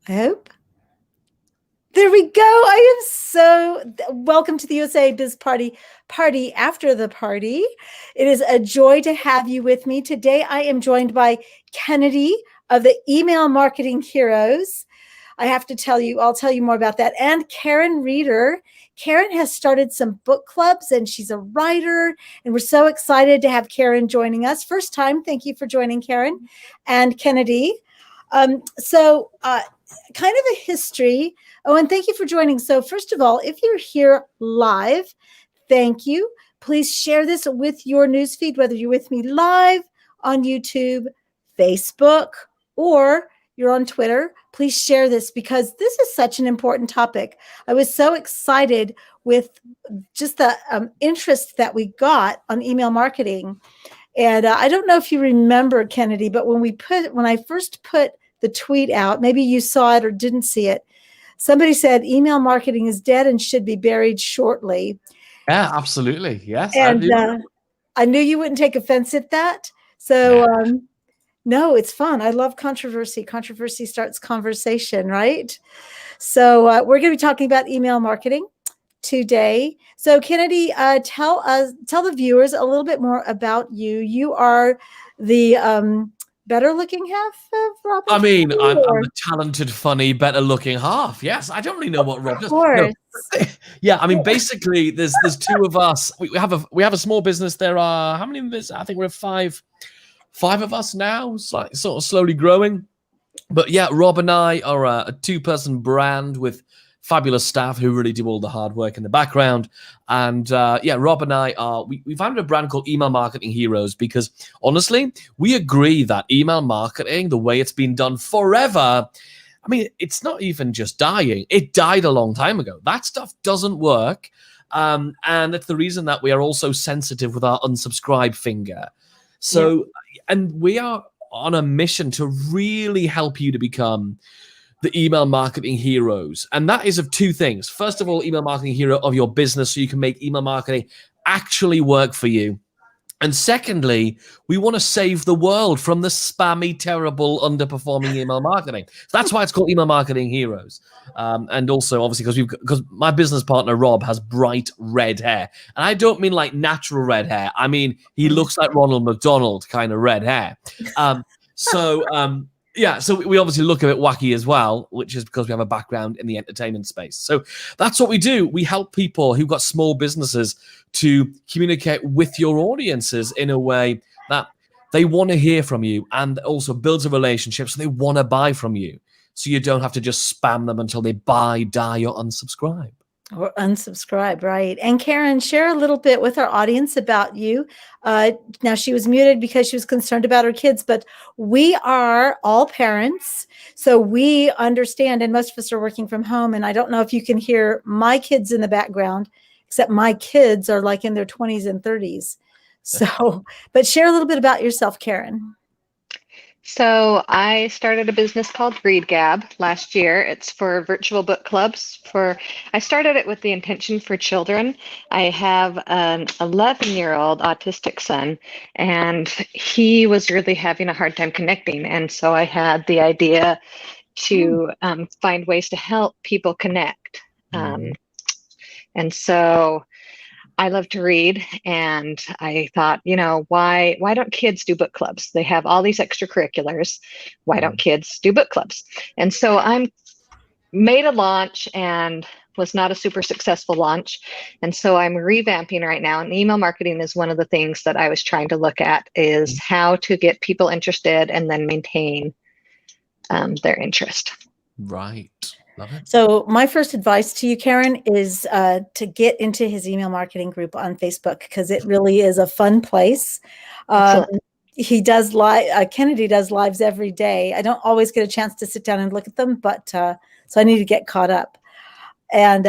I hope. There we go. I am so welcome to the USA Biz Party after the party. It is a joy to have you with me. Today I am joined by Kennedy of the Email Marketing Heroes. I have to tell you, I'll tell you more about that. And Karen Reeder. Karen has started some book clubs and she's a writer. And we're so excited to have Karen joining us. First time. Thank you for joining, Karen and Kennedy. Kind of a history. Oh, and thank you for joining. So first of all, if you're here live, thank you. Please share this with your newsfeed, whether you're with me live on YouTube, Facebook, or you're on Twitter. Please share this because this is such an important topic. I was so excited with just the interest that we got on email marketing. And I don't know if you remember, Kennedy, but when I first put the tweet out, maybe you saw it or didn't see it. Somebody said email marketing is dead and should be buried shortly. Yeah, absolutely. Yes. And I knew you wouldn't take offense at that. So no, it's fun. I love controversy. Controversy starts conversation, right? So we're going to be talking about email marketing today. So Kennedy, tell the viewers a little bit more about you. You are the better looking half of Robin? I'm the talented, funny, better looking half. Yes, I don't really know what Rob does. No. Yeah, I mean, basically, there's two of us. We have a small business. There are how many of us? I think we're five of us now. It's like sort of slowly growing. But yeah, Rob and I are a two-person brand with fabulous staff who really do all the hard work in the background. And Rob and I we founded a brand called Email Marketing Heroes because honestly, we agree that email marketing, the way it's been done forever, I mean, it's not even just dying. It died a long time ago. That stuff doesn't work. And that's the reason that we are also sensitive with our unsubscribe finger. So, and we are on a mission to really help you to become the email marketing heroes. And that is of two things. First of all, email marketing hero of your business so you can make email marketing actually work for you. And secondly, we want to save the world from the spammy, terrible, underperforming email marketing. So that's why it's called Email Marketing Heroes. And also, obviously, because my business partner, Rob, has bright red hair. And I don't mean like natural red hair. I mean, he looks like Ronald McDonald kind of red hair. So we obviously look a bit wacky as well, which is because we have a background in the entertainment space. So that's what we do. We help people who've got small businesses to communicate with your audiences in a way that they want to hear from you and also builds a relationship so they want to buy from you. So you don't have to just spam them until they buy, die, or unsubscribe. Or unsubscribe, right? And Karen, share a little bit with our audience about you. Now, she was muted because she was concerned about her kids, but we are all parents, so we understand, and most of us are working from home, and I don't know if you can hear my kids in the background, except my kids are like in their 20s and 30s. So, but share a little bit about yourself, Karen. So I started a business called ReadGab last year. It's for virtual book clubs. I started it with the intention for children. I have an 11-year-old autistic son, and he was really having a hard time connecting. And so I had the idea to find ways to help people connect. And so I love to read, and I thought, why don't kids do book clubs? They have all these extracurriculars. Why don't kids do book clubs? And so I made a launch and was not a super successful launch. And so I'm revamping right now. And email marketing is one of the things that I was trying to look at is how to get people interested and then maintain their interest. Right. Love it. So my first advice to you, Karen, is to get into his email marketing group on Facebook because it really is a fun place. He does Kennedy does lives every day. I don't always get a chance to sit down and look at them, but so I need to get caught up. And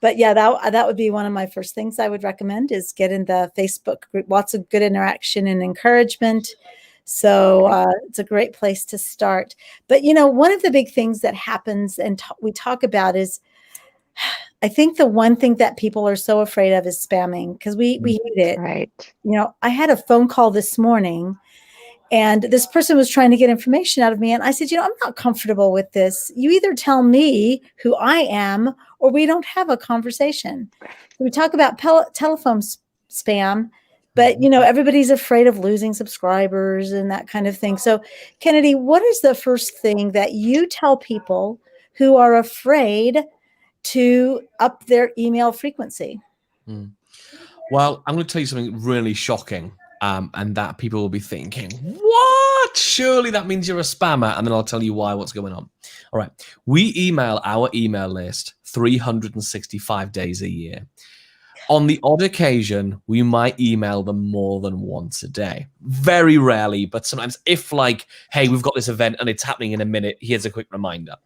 but yeah, that would be one of my first things I would recommend is get in the Facebook group. Lots of good interaction and encouragement. So it's a great place to start. But, one of the big things that happens and we talk about is, I think the one thing that people are so afraid of is spamming because we hate it. Right. I had a phone call this morning And this person was trying to get information out of me. And I said, I'm not comfortable with this. You either tell me who I am or we don't have a conversation. We talk about telephone spam, but, everybody's afraid of losing subscribers and that kind of thing. So, Kennedy, what is the first thing that you tell people who are afraid to up their email frequency? Well, I'm going to tell you something really shocking. And that people will be thinking, what? Surely that means you're a spammer. And then I'll tell you what's going on. All right. We email our email list 365 days a year. On the odd occasion, we might email them more than once a day. Very rarely, but sometimes if hey, we've got this event and it's happening in a minute, here's a quick reminder.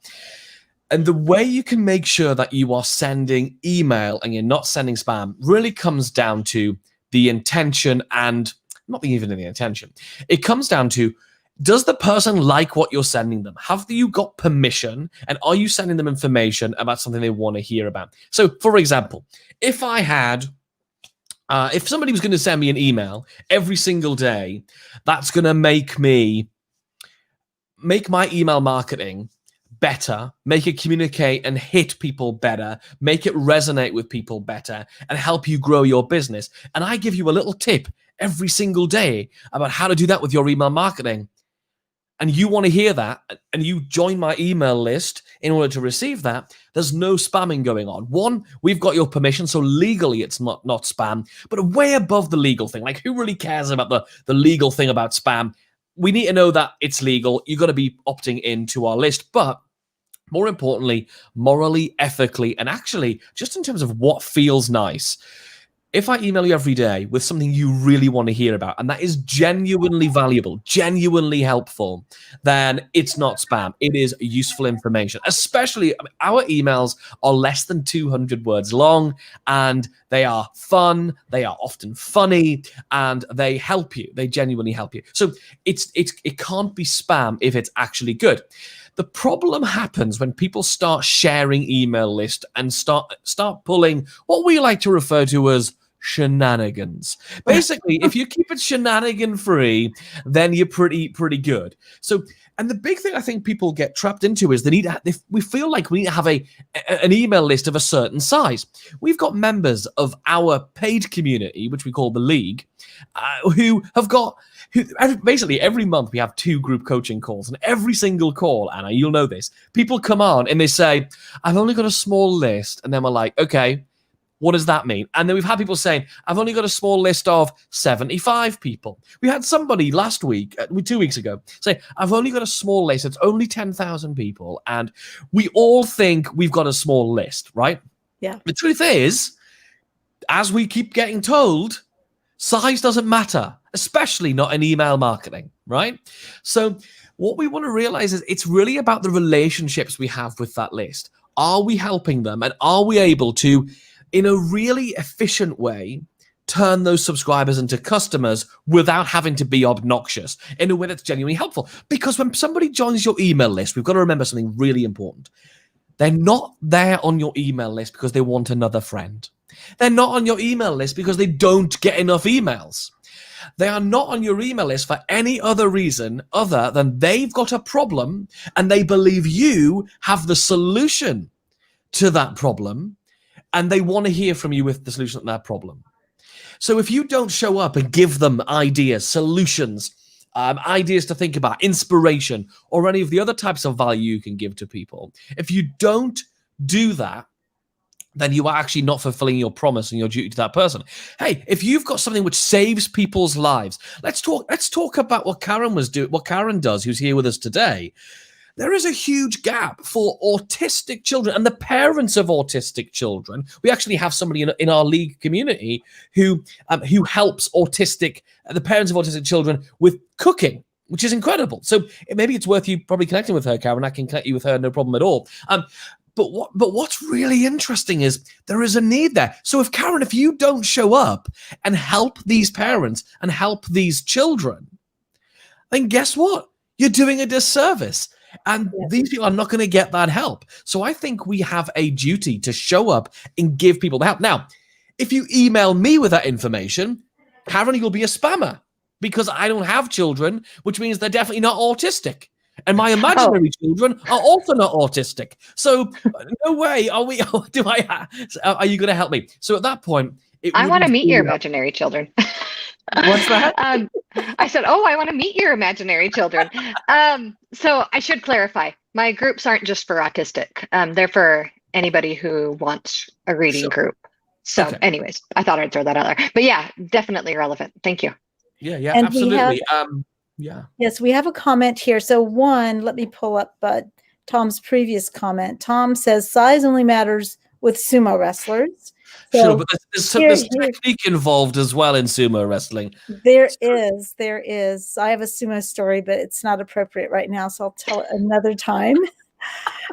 And the way you can make sure that you are sending email and you're not sending spam really comes down to the intention and not even the intention. It comes down to, does the person like what you're sending them? Have you got permission? And are you sending them information about something they want to hear about? So, for example, if somebody was going to send me an email every single day, that's going to make my email marketing better, make it communicate and hit people better, make it resonate with people better, and help you grow your business. And I give you a little tip every single day about how to do that with your email marketing. And you want to hear that, and you join my email list in order to receive that, there's no spamming going on. One, we've got your permission, so legally it's not spam, but way above the legal thing. Who really cares about the legal thing about spam? We need to know that it's legal. You've got to be opting into our list, but more importantly, morally, ethically, and actually just in terms of what feels nice. If I email you every day with something you really want to hear about, and that is genuinely valuable, genuinely helpful, then it's not spam. It is useful information. Especially, our emails are less than 200 words long, and they are fun, they are often funny, and they help you. They genuinely help you. So it can't be spam if it's actually good. The problem happens when people start sharing email lists and start pulling what we like to refer to as shenanigans. Basically, if you keep it shenanigan free, then you're pretty good. So, and the big thing I think people get trapped into is we feel like we need to have an email list of a certain size. We've got members of our paid community, which we call the League, who basically every month we have 2 group coaching calls, and every single call, Anna, you'll know this, people come on and they say, I've only got a small list. And then we're like, okay, what does that mean? And then we've had people saying, I've only got a small list of 75 people. We had somebody last week, 2 weeks ago, say, I've only got a small list. It's only 10,000 people. And we all think we've got a small list, right? Yeah. The truth is, as we keep getting told, size doesn't matter, especially not in email marketing, right? So what we want to realize is it's really about the relationships we have with that list. Are we helping them? And are we able to, in a really efficient way, turn those subscribers into customers without having to be obnoxious, in a way that's genuinely helpful? Because when somebody joins your email list, we've got to remember something really important. They're not there on your email list because they want another friend. They're not on your email list because they don't get enough emails. They are not on your email list for any other reason other than they've got a problem and they believe you have the solution to that problem, and they want to hear from you with the solution to that problem. So if you don't show up and give them ideas, solutions, ideas to think about, inspiration, or any of the other types of value you can give to people, if you don't do that, then you are actually not fulfilling your promise and your duty to that person. Hey, if you've got something which saves people's lives, let's talk about what Karen does, who's here with us today. There is a huge gap for autistic children and the parents of autistic children. We actually have somebody in our League community who helps the parents of autistic children with cooking, which is incredible. So maybe it's worth you probably connecting with her, Karen. I can connect you with her, no problem at all. But what's really interesting is there is a need there. So if you don't show up and help these parents and help these children, then guess what? You're doing a disservice. And these people are not going to get that help. So I think we have a duty to show up and give people the help. Now, if you email me with that information, Karen, you'll be a spammer. because I don't have children, which means they're definitely not autistic. And my imaginary children are also not autistic. So no way are we. Are you going to help me? So at that point, I want to meet your imaginary children. What's that? I said, I want to meet your imaginary children. So I should clarify. My groups aren't just for autistic. They're for anybody who wants a reading group. So anyways, I thought I'd throw that out there. But yeah, definitely relevant. Thank you. Yeah, and absolutely. Yes, we have a comment here. So let me pull up Tom's previous comment. Tom says size only matters with sumo wrestlers. So sure, but there's technique involved as well in sumo wrestling. There is. I have a sumo story, but it's not appropriate right now, so I'll tell it another time.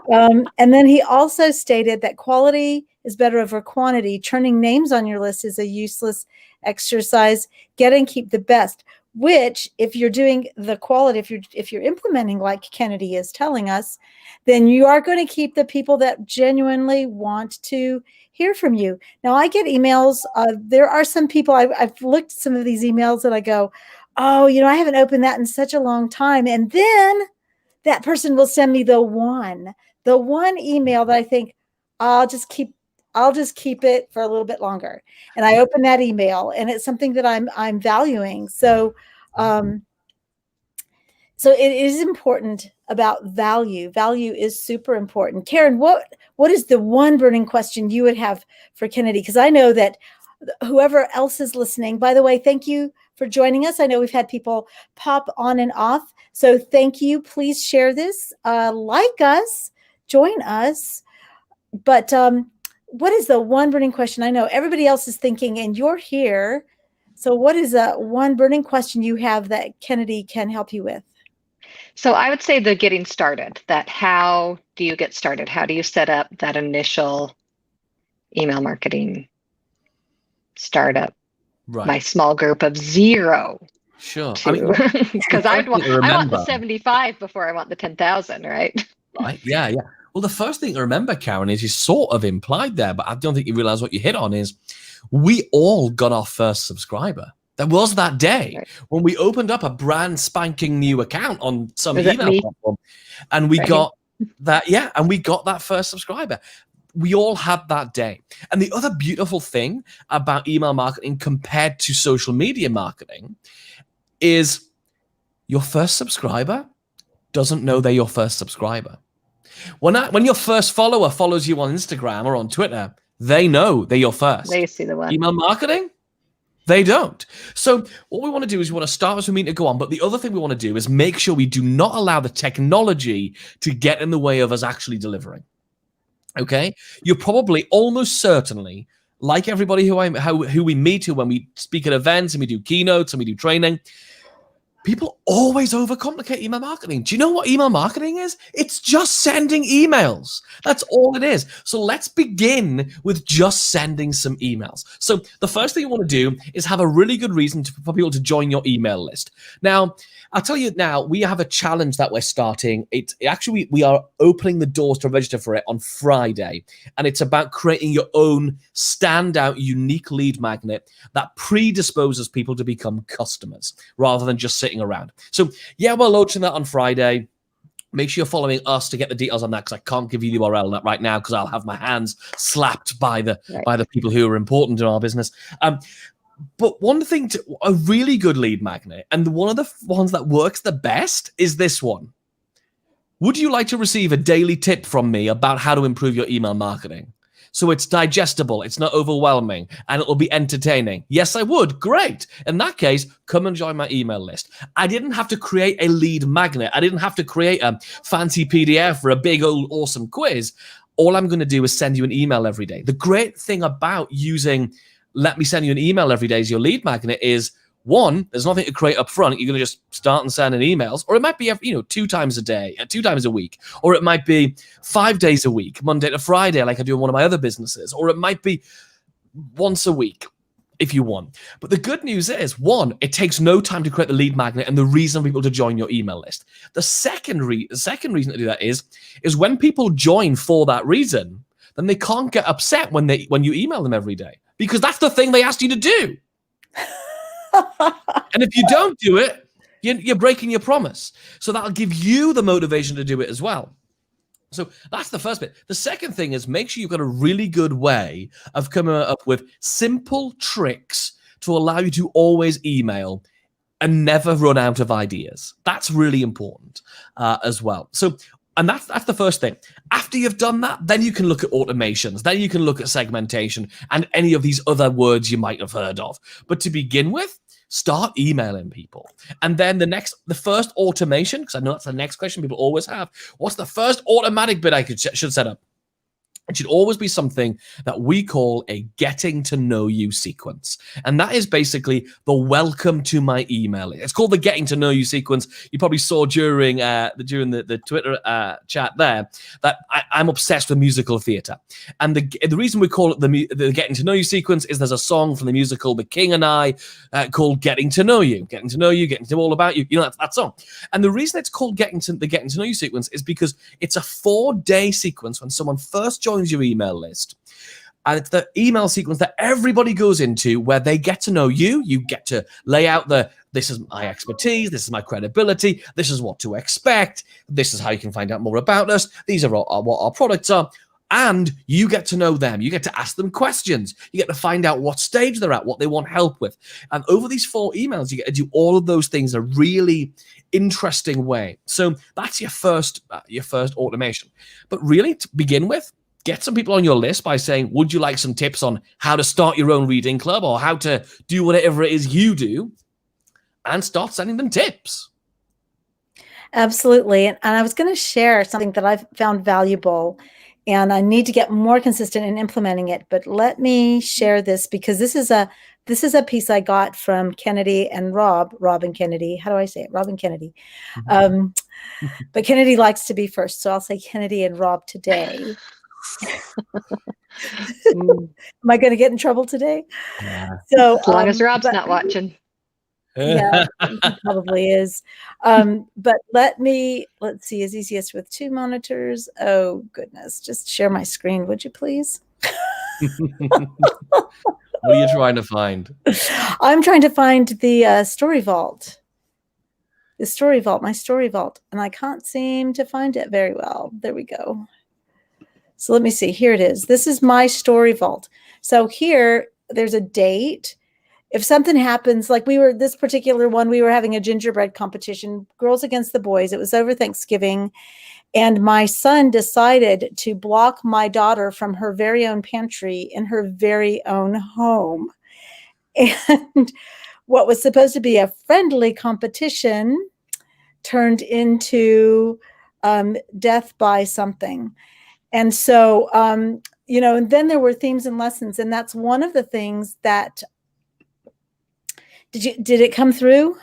And then he also stated that quality is better over quantity. Turning names on your list is a useless exercise. Get and keep the best. Which, if you're doing the quality, if you're implementing like Kennedy is telling us, then you are going to keep the people that genuinely want to hear from you. Now, I get emails. There are some people, I've looked at some of these emails and I go, I haven't opened that in such a long time. And then that person will send me the one email that I think I'll just keep it for a little bit longer. And I open that email and it's something that I'm valuing. So it is important about value. Value is super important. Karen, what is the one burning question you would have for Kennedy? Because I know that whoever else is listening, by the way, thank you for joining us. I know we've had people pop on and off. So thank you. Please share this, like us, join us. But what is the one burning question? I know everybody else is thinking and you're here. So what is one burning question you have that Kennedy can help you with? So I would say the getting started, that how do you get started? How do you set up that initial email marketing startup? Right. My small group of 0. Sure. Because I want the 75 before I want the 10,000, right? Right. Yeah. Well, the first thing to remember, Karen, is you sort of implied there, but I don't think you realize what you hit on is we all got our first subscriber. There was that day when we opened up a brand spanking new account on some email platform, and we got that. Yeah, and we got that first subscriber. We all had that day. And the other beautiful thing about email marketing compared to social media marketing is your first subscriber doesn't know they're your first subscriber. When your first follower follows you on Instagram or on Twitter, they know they're your first. They see the one. Email marketing, they don't. So what we want to do is we want to start as we mean to go on. But the other thing we want to do is make sure we do not allow the technology to get in the way of us actually delivering. Okay? You're probably almost certainly, like everybody who we meet to when we speak at events and we do keynotes and we do training, people always overcomplicate email marketing. Do you know what email marketing is? It's just sending emails. That's all it is. So let's begin with just sending some emails. So the first thing you want to do is have a really good reason for people to join your email list. Now, I'll tell you now, we have a challenge that we're starting. We are opening the doors to register for it on Friday. And it's about creating your own standout, unique lead magnet that predisposes people to become customers rather than just sitting around. So yeah, we're launching that on Friday. Make sure you're following us to get the details on that, because I can't give you the URL right now because I'll have my hands slapped by the people who are important in our business. But one thing, a really good lead magnet, and one of the ones that works the best is this one. Would you like to receive a daily tip from me about how to improve your email marketing? So it's digestible, it's not overwhelming, and it will be entertaining. Yes, I would. Great. In that case, come and join my email list. I didn't have to create a lead magnet. I didn't have to create a fancy PDF for a big old awesome quiz. All I'm going to do is send you an email every day. The great thing about using let me send you an email every day as your lead magnet is, one, there's nothing to create up front. You're going to just start and send in emails, or it might be 2 times a day, 2 times a week, or it might be 5 days a week, Monday to Friday, like I do in one of my other businesses, or it might be once a week if you want. But the good news is, one, it takes no time to create the lead magnet and the reason for people to join your email list. The second reason to do that is when people join for that reason, then they can't get upset when you email them every day, because that's the thing they asked you to do. And if you don't do it, you're breaking your promise. So that'll give you the motivation to do it as well. So that's the first bit. The second thing is make sure you've got a really good way of coming up with simple tricks to allow you to always email and never run out of ideas. That's really important as well. So, and that's the first thing. After you've done that, then you can look at automations. Then you can look at segmentation and any of these other words you might have heard of. But to begin with, start emailing people. And then the first automation, because I know that's the next question people always have. What's the first automatic bit I should set up? It should always be something that we call a getting to know you sequence. And that is basically the welcome to my email. It's called the getting to know you sequence. You probably saw during the Twitter chat there that I'm obsessed with musical theater. And the reason we call it the getting to know you sequence is there's a song from the musical The King and I called Getting to Know You. Getting to know you, getting to know all about you. You know, that song. And the reason it's called Getting to Know You sequence is because it's a 4-day sequence when someone first joins your email list. And it's the email sequence that everybody goes into where they get to know you. You get to lay out this is my expertise, this is my credibility, this is what to expect, this is how you can find out more about us, these are what our products are. And you get to know them. You get to ask them questions. You get to find out what stage they're at, what they want help with. And over these 4 emails, you get to do all of those things in a really interesting way. So that's your first automation. But really, to begin with, get some people on your list by saying, would you like some tips on how to start your own reading club or how to do whatever it is you do? And start sending them tips. Absolutely. And I was going to share something that I've found valuable, and I need to get more consistent in implementing it. But let me share this because this is a piece I got from Kennedy and Robin Kennedy. How do I say it? Robin Kennedy. But Kennedy likes to be first, so I'll say Kennedy and Rob today. Am I going to get in trouble today? Yeah. So as long as Rob's not watching. Yeah, he probably is. But let's see, is easiest with 2 monitors. Oh goodness, just share my screen, would you please? What are you trying to find? I'm trying to find the Story Vault. The Story Vault, my Story Vault, and I can't seem to find it very well. There we go. So let me see. Here it is. This is my Story Vault. So here, there's a date. If something happens, like this particular one, we were having a gingerbread competition, girls against the boys. It was over Thanksgiving. And my son decided to block my daughter from her very own pantry in her very own home. And what was supposed to be a friendly competition turned into death by something. And so, and then there were themes and lessons. And that's one of the things that, did it come through?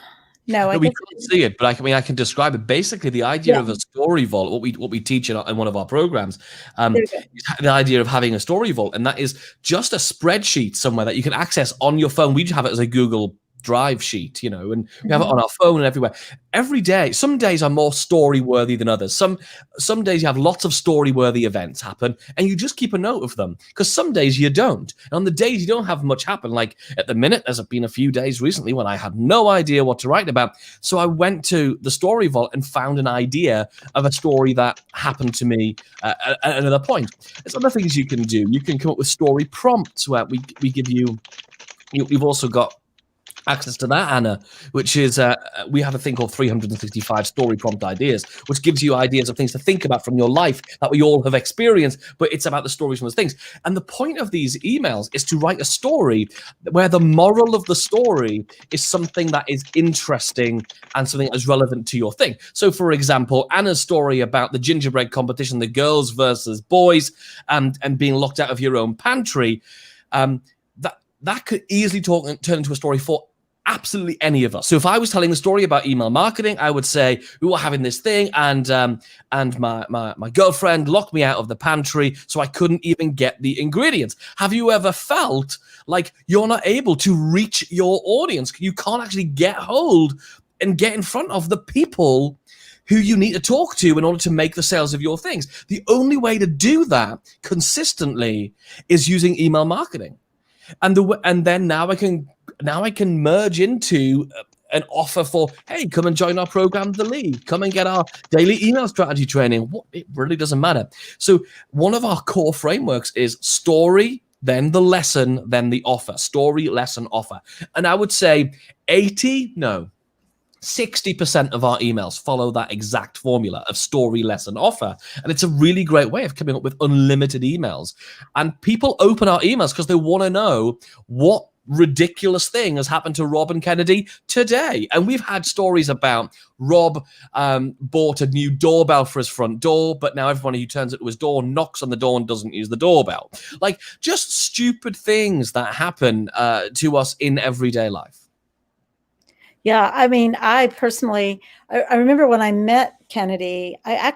No, we can't see it, but I can describe it. Basically, the idea of a story vault, what we teach in one of our programs, the idea of having a story vault, and that is just a spreadsheet somewhere that you can access on your phone. We have it as a Google Drive sheet, and we have it on our phone and everywhere. Every day, some days are more story worthy than others. Some days you have lots of story worthy events happen, and you just keep a note of them, because some days you don't. And on the days you don't have much happen, like at the minute, there's been a few days recently when I had no idea what to write about. So I went to the Story Vault and found an idea of a story that happened to me at another point. There's other things you can do. You can come up with story prompts where we give you. You've also got access to that, Anna, which is we have a thing called 365 story prompt ideas, which gives you ideas of things to think about from your life that we all have experienced, but it's about the stories from those things. And the point of these emails is to write a story where the moral of the story is something that is interesting and something that is relevant to your thing. So, for example, Anna's story about the gingerbread competition, the girls versus boys, and being locked out of your own pantry, that could easily turn into a story for absolutely any of us. So if I was telling a story about email marketing, I would say we were having this thing, and my girlfriend locked me out of the pantry, so I couldn't even get the ingredients. Have you ever felt like you're not able to reach your audience? You can't actually get hold and get in front of the people who you need to talk to in order to make the sales of your things. The only way to do that consistently is using email marketing. And then now I can now I can merge into an offer for, hey, come and join our program, The Lead. Come and get our daily email strategy training. It really doesn't matter. So one of our core frameworks is story, then the lesson, then the offer. Story, lesson, offer. And I would say 60% of our emails follow that exact formula of story, lesson, offer. And it's a really great way of coming up with unlimited emails. And people open our emails because they want to know what ridiculous thing has happened to Rob and Kennedy today. And we've had stories about Rob bought a new doorbell for his front door, but now everyone who turns it to his door knocks on the door and doesn't use the doorbell. Like, just stupid things that happen to us in everyday life. Yeah, I mean, I personally, I remember when I met Kennedy, I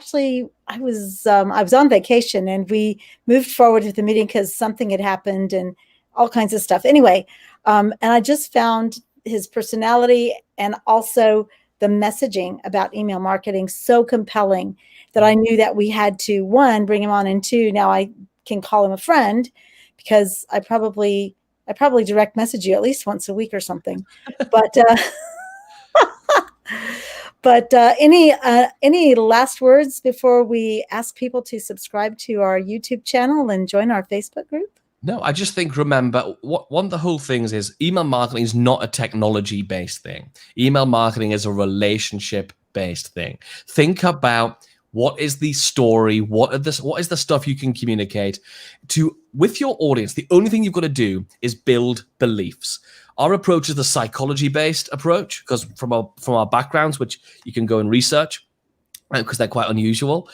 was on vacation and we moved forward with the meeting because something had happened and all kinds of stuff. Anyway, and I just found his personality and also the messaging about email marketing so compelling that I knew that we had to, one, bring him on, and two, now I can call him a friend because I probably direct message you at least once a week or something. But any last words before we ask people to subscribe to our YouTube channel and join our Facebook group? No, I just think, remember, one of the whole things is email marketing is not a technology-based thing. Email marketing is a relationship-based thing. Think about what is the story, what is the stuff you can communicate with your audience. The only thing you've got to do is build beliefs. Our approach is the psychology-based approach, because from our backgrounds, which you can go and research, because they're quite unusual.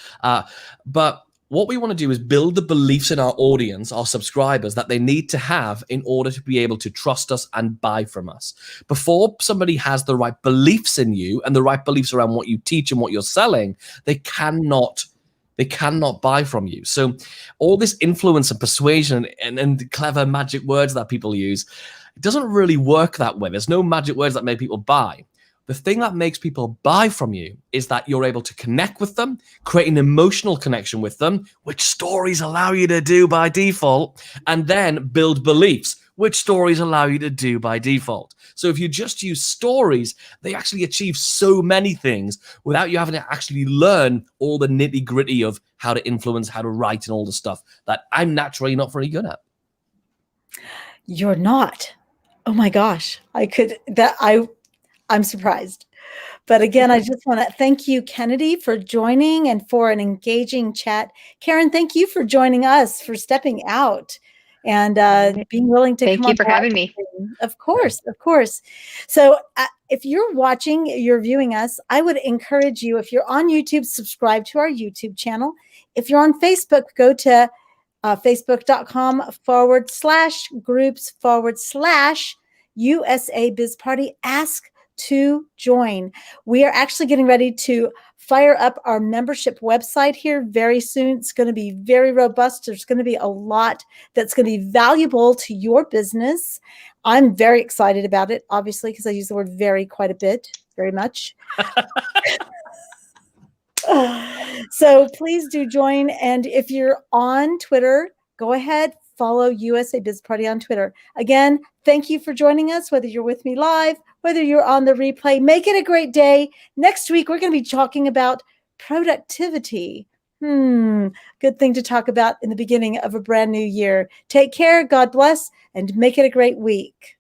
But what we want to do is build the beliefs in our audience, our subscribers, that they need to have in order to be able to trust us and buy from us. Before somebody has the right beliefs in you and the right beliefs around what you teach and what you're selling, they cannot buy from you. So all this influence and persuasion and clever magic words that people use, it doesn't really work that way. There's no magic words that make people buy. The thing that makes people buy from you is that you're able to connect with them, create an emotional connection with them, which stories allow you to do by default, and then build beliefs, which stories allow you to do by default. So if you just use stories, they actually achieve so many things without you having to actually learn all the nitty-gritty of how to influence, how to write, and all the stuff that I'm naturally not very good at. You're not. Oh my gosh. I'm surprised. But again, I just want to thank you, Kennedy, for joining and for an engaging chat. Karen, thank you for joining us, for stepping out and being willing to come on. Thank you for having me. Of course, of course. So if you're viewing us, I would encourage you, if you're on YouTube, subscribe to our YouTube channel. If you're on Facebook, go to facebook.com/groups/USA Biz Party. Ask to join. We are actually getting ready to fire up our membership website here very soon. It's going to be very robust. There's going to be a lot that's going to be valuable to your business. I'm very excited about it, obviously, because I use the word very quite a bit, very much. So please do join. And if you're on Twitter, go ahead, follow USA Biz Party on Twitter. Again, thank you for joining us, whether you're with me live, whether you're on the replay. Make it a great day. Next week, we're going to be talking about productivity. Good thing to talk about in the beginning of a brand new year. Take care, God bless, and make it a great week.